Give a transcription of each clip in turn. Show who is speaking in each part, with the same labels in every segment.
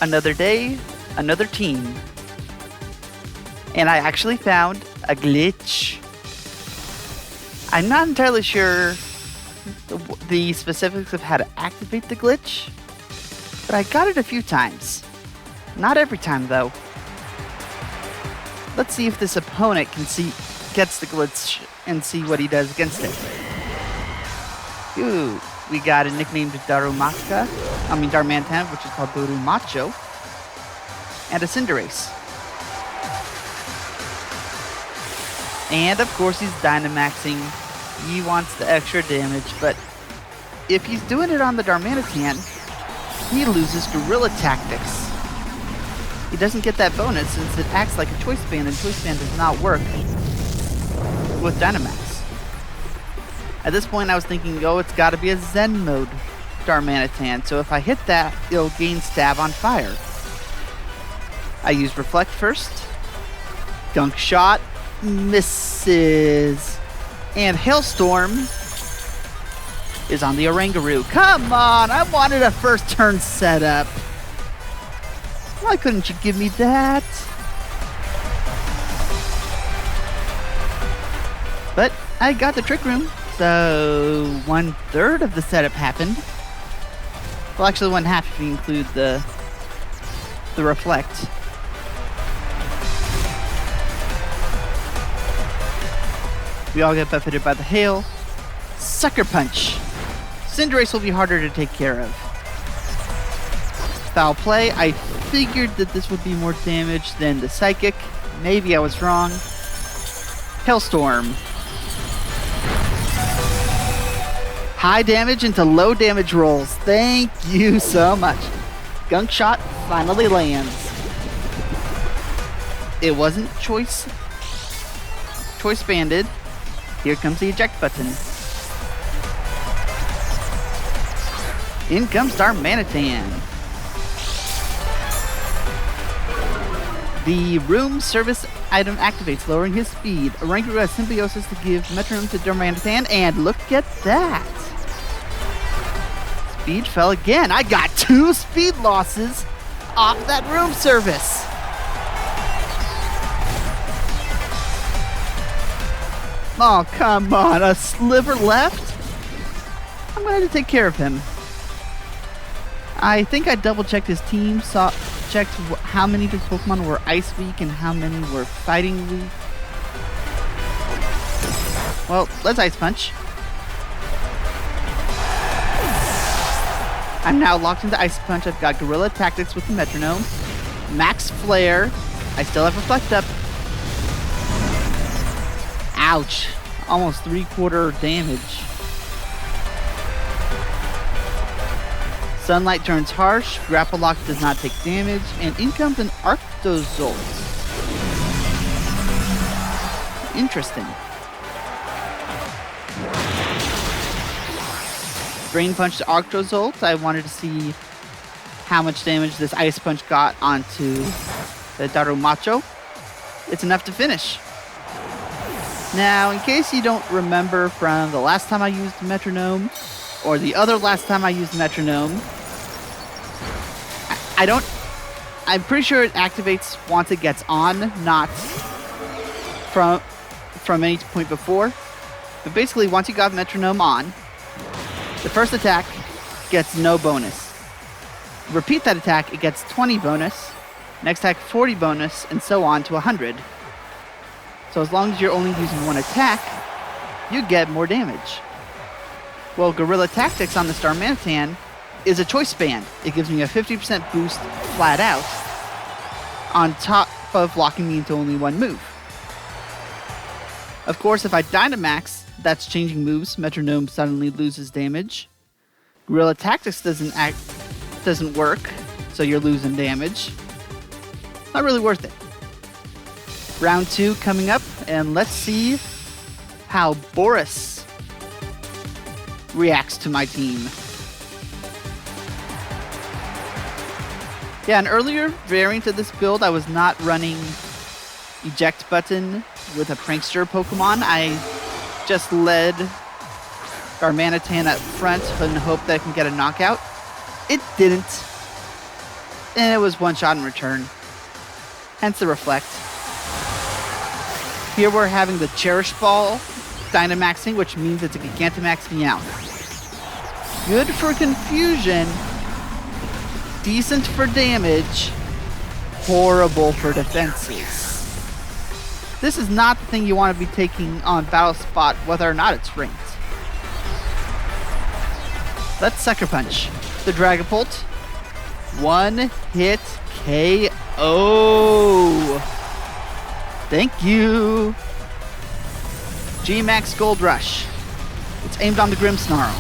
Speaker 1: Another day, another team. And I actually found a glitch. I'm not entirely sure the specifics of how to activate the glitch, but I got it a few times. Not every time, though. Let's see if this opponent gets the glitch and see what he does against it. Ooh, we got a nicknamed Darmantan, which is called Darumacho, and a Cinderace. And of course he's Dynamaxing. He wants the extra damage, but if he's doing it on the Darmanitan, he loses Gorilla Tactics. He doesn't get that bonus since it acts like a Choice Band, and Choice Band does not work with Dynamax. At this point I was thinking, oh, it's gotta be a Zen mode Darmanitan, so if I hit that, it'll gain Stab on Fire. I use Reflect first. Gunk Shot misses. And Hailstorm is on the Oranguru. Come on, I wanted a first turn setup. Why couldn't you give me that? But I got the Trick Room, so 1/3 of the setup happened. Well, actually 1/2 if you include the Reflect. We all get buffeted by the hail. Sucker Punch. Cinderace will be harder to take care of. Foul Play. I figured that this would be more damage than the Psychic. Maybe I was wrong. Hailstorm. High damage into low damage rolls. Thank you so much. Gunk Shot finally lands. It wasn't choice banded. Here comes the eject button. In comes Darmanitan. The room service item activates, lowering his speed. Oranguru has Symbiosis to give Metronome to Darmanitan, and look at that. Speed fell again. I got 2 speed losses off that room service. Oh, come on. A sliver left? I'm going to take care of him. I think I double-checked his team, checked how many of his Pokemon were Ice Weak and how many were Fighting Weak. Well, let's Ice Punch. I'm now locked into Ice Punch. I've got Gorilla Tactics with the Metronome. Max Flare. I still have Reflect up. Ouch. Almost 3/4 damage. Sunlight turns harsh. Grapple Lock does not take damage. And in comes an Arctozolt. Interesting. Drain Punch to Arctozolt. I wanted to see how much damage this Ice Punch got onto the Darumacho. It's enough to finish. Now, in case you don't remember from the last time I used Metronome, or the other last time I used Metronome, I'm pretty sure it activates once it gets on, not from any point before. But basically, once you got Metronome on, the first attack gets no bonus. Repeat that attack, it gets 20 bonus. Next attack, 40 bonus, and so on to 100. So as long as you're only using one attack, you get more damage. Well, Gorilla Tactics on the Darmanitan is a Choice Band. It gives me a 50% boost flat out, on top of locking me into only one move. Of course, if I Dynamax, that's changing moves. Metronome suddenly loses damage. Gorilla Tactics doesn't work, so you're losing damage. Not really worth it. Round 2 coming up, and let's see how Boris reacts to my team. Yeah, an earlier variant of this build, I was not running Eject Button with a Prankster Pokemon. I just led Darmanitan up front and hoped that I can get a knockout. It didn't. and it was one shot in return. Hence the reflect. Here we're having the Cherish Ball Dynamaxing, which means it's a Gigantamax Meowth. Good for confusion, decent for damage, horrible for defenses. This is not the thing you want to be taking on Battle Spot, whether or not it's ranked. Let's Sucker Punch. The Dragapult. One hit KO. Thank you. G-Max Gold Rush. It's aimed on the Grimmsnarl.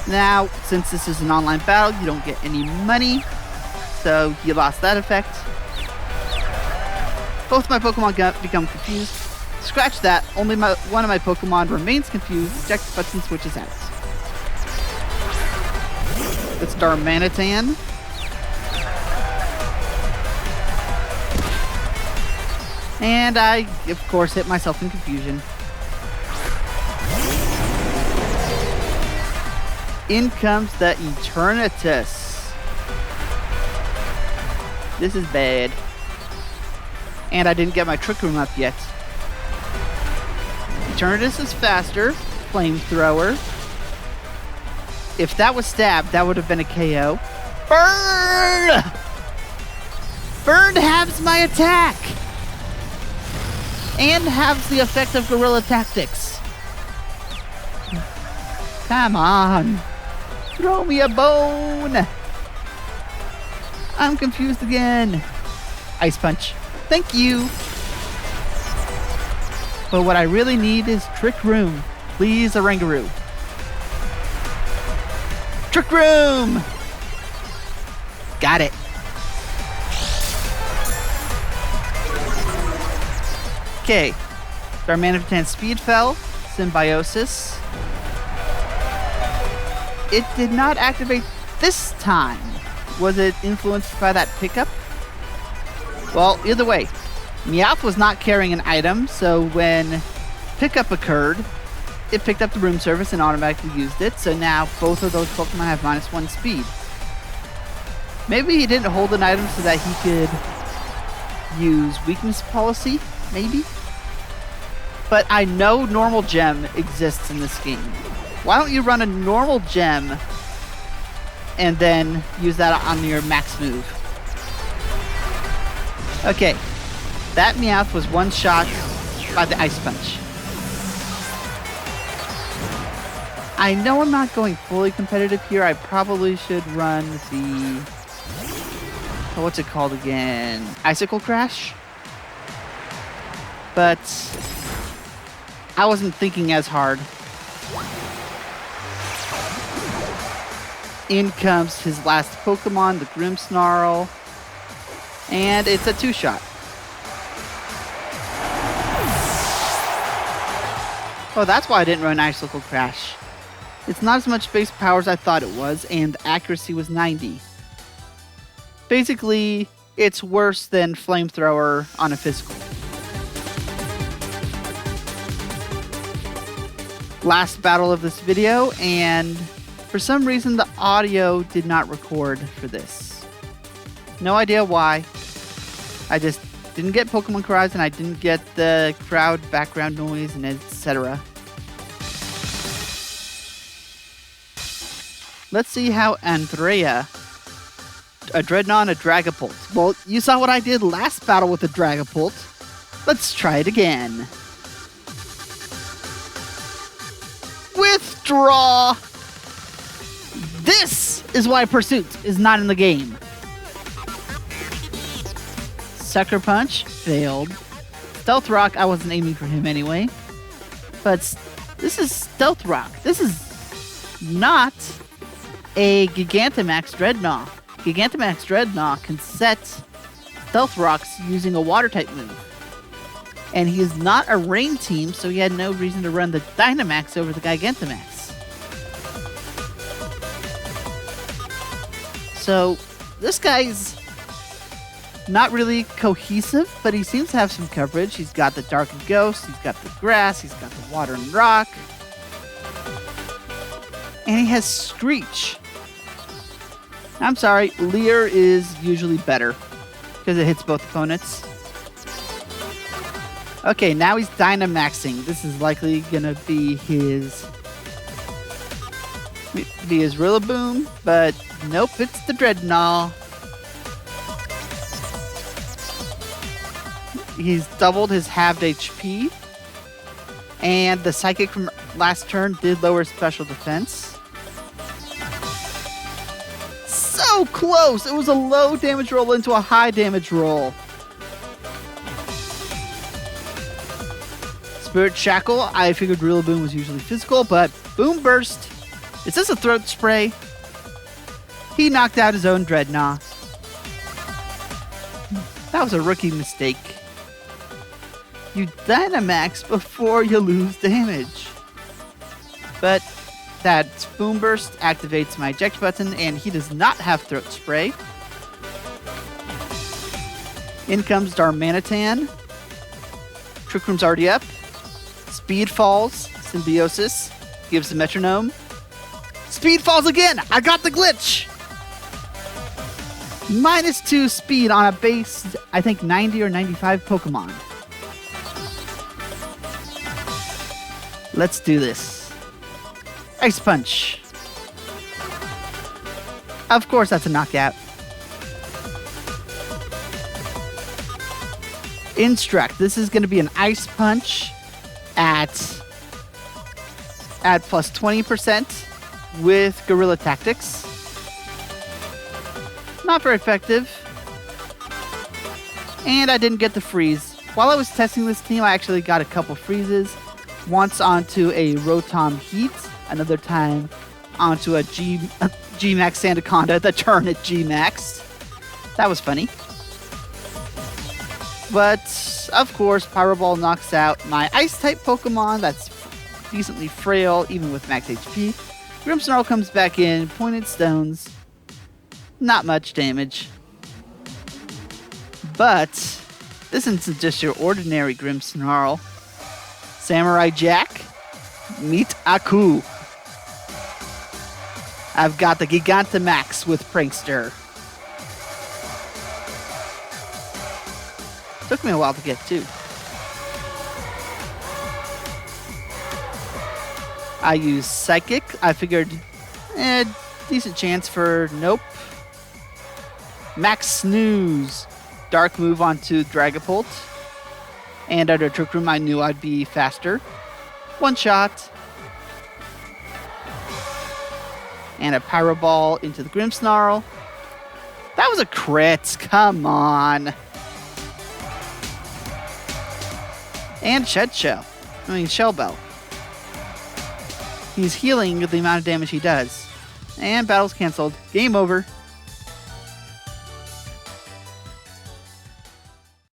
Speaker 1: Now, since this is an online battle, you don't get any money, so you lost that effect. Both my Pokemon become confused. Scratch that, only one of my Pokemon remains confused, eject the button switches out. It's Darmanitan. And I, of course, hit myself in confusion. In comes the Eternatus. This is bad. And I didn't get my Trick Room up yet. Eternatus is faster. Flamethrower. If that was stabbed, that would have been a KO. Burn! Burn halves my attack! And halves the effect of Guerrilla Tactics. Come on. Throw me a bone! I'm confused again. Ice Punch. Thank you. But what I really need is Trick Room. Please, Oranguru. Trick Room! Got it. Okay. Darmanitan Speed fell. Symbiosis. It did not activate this time. Was it influenced by that pickup? Well, either way, Meowth was not carrying an item, so when pickup occurred, it picked up the room service and automatically used it, so now both of those Pokemon have -1 speed. Maybe he didn't hold an item so that he could use weakness policy, maybe? But I know normal gem exists in this game. Why don't you run a normal gem and then use that on your max move? Okay, that Meowth was one shot by the Ice Punch. I know I'm not going fully competitive here. I probably should run the... Oh, what's it called again? Icicle Crash? But I wasn't thinking as hard. In comes his last Pokemon, the Grimmsnarl. And it's a 2-shot. Oh, that's why I didn't run Icicle Crash. It's not as much base power as I thought it was, and the accuracy was 90. Basically, it's worse than Flamethrower on a physical. Last battle of this video, and for some reason the audio did not record for this. No idea why. I just didn't get Pokemon cries and I didn't get the crowd background noise and etc. Let's see how Andrea, a Dreadnought and a Dragapult. Well, you saw what I did last battle with the Dragapult. Let's try it again. Withdraw! This is why Pursuit is not in the game. Sucker Punch failed. Stealth Rock, I wasn't aiming for him anyway. But this is Stealth Rock. This is not a Gigantamax Dreadnought. Gigantamax Dreadnought can set Stealth Rocks using a Water-type move. And he's not a Rain team, so he had no reason to run the Dynamax over the Gigantamax. So, this guy's not really cohesive, but he seems to have some coverage. He's got the Dark and Ghost, he's got the Grass, he's got the Water and Rock. And he has Screech. I'm sorry, Leer is usually better because it hits both opponents. Okay, now he's Dynamaxing. This is likely gonna be his Rillaboom, but nope, it's the Dreadnought. He's doubled his halved HP, and the Psychic from last turn did lower special defense. So close! It was a low damage roll into a high damage roll. Spirit Shackle, I figured Rillaboom was usually physical, but Boom Burst. Is this a throat spray? He knocked out his own Dreadnought. That was a rookie mistake. You Dynamax before you lose damage. But that Boom Burst activates my eject button, and he does not have throat spray. In comes Darmanitan. Trick Room's already up. Speed falls. Symbiosis gives the metronome. Speed falls again! I got the glitch! -2 speed on a base, I think 90 or 95 Pokemon. Let's do this. Ice Punch. Of course that's a knockout. Instruct. This is going to be an Ice Punch at plus 20% with Guerrilla Tactics. Not very effective. And I didn't get the freeze. While I was testing this team, I actually got a couple freezes. Once onto a Rotom Heat, another time onto a G-Max Sandaconda, the turn at G-Max. That was funny. But, of course, Pyro Ball knocks out my Ice-type Pokemon that's decently frail, even with max HP. Grimmsnarl comes back in, Pointed Stones. Not much damage. But, this isn't just your ordinary Grimmsnarl. Samurai Jack, meet Aku. I've got the Gigantamax with Prankster. Took me a while to get to. I use Psychic. I figured, decent chance for nope. Max Snooze. Dark move onto Dragapult. And under Trick Room, I knew I'd be faster. One shot. And a Pyro Ball into the Grimmsnarl. That was a crit. Come on. And Shell Bell. He's healing the amount of damage he does. And battle's canceled. Game over.